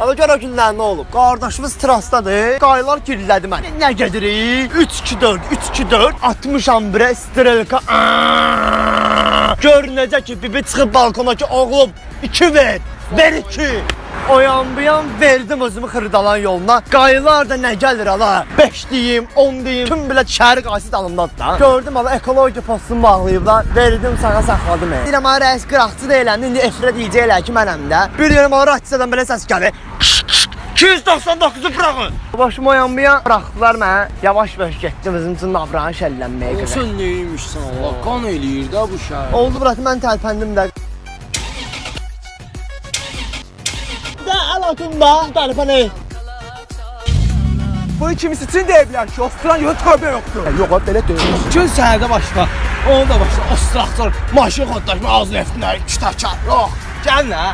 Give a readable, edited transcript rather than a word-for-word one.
Ama gör o günlər nə olub? Qardaşımız trasdadır. Qaylar girlədi məni. Nə gedirik? 3-2-4, 3-2-4. Atmışam birə strelka. Gör necə ki, bibi çıxıb balkona ki, oğlum 2 ver. Ver 2. Oyan bu yan verdim özümü xırdalan yoluna. Qaylar da nə gəlir ala? 5 deyim, 10 deyim. Tüm bilə şəhər qaysı dalımdadır da. Gördüm ala ekologiya postunu bağlayıblar. Verdim sana saxladım. Deyirəm ara rəis qıraqçı deyiləndə indi efirə deyəcəklər ki mənəm də. Bir yerim ara açsadan belə səs gəlir. 299'u bırakın. Başım oyan bu yan bıraktılar mənə. Yavaş-yavaş getdim bizim üçün navranı şəllənməyə qədər. Sən neymişsən Allah? Qan eləyir də bu şəhər. Oldu bırak mən tərpəndim də. Altında tərpəni. Bu ikimiz için deyə bilər ki, Osturan yolu tövbə yoxdur. Yox, belə deyil. Gün səhərdə başla. Onu da başla. Osturaklar, maşın xoddaşma, ağzı neftinə, iki təkər. Yox, gəl nə?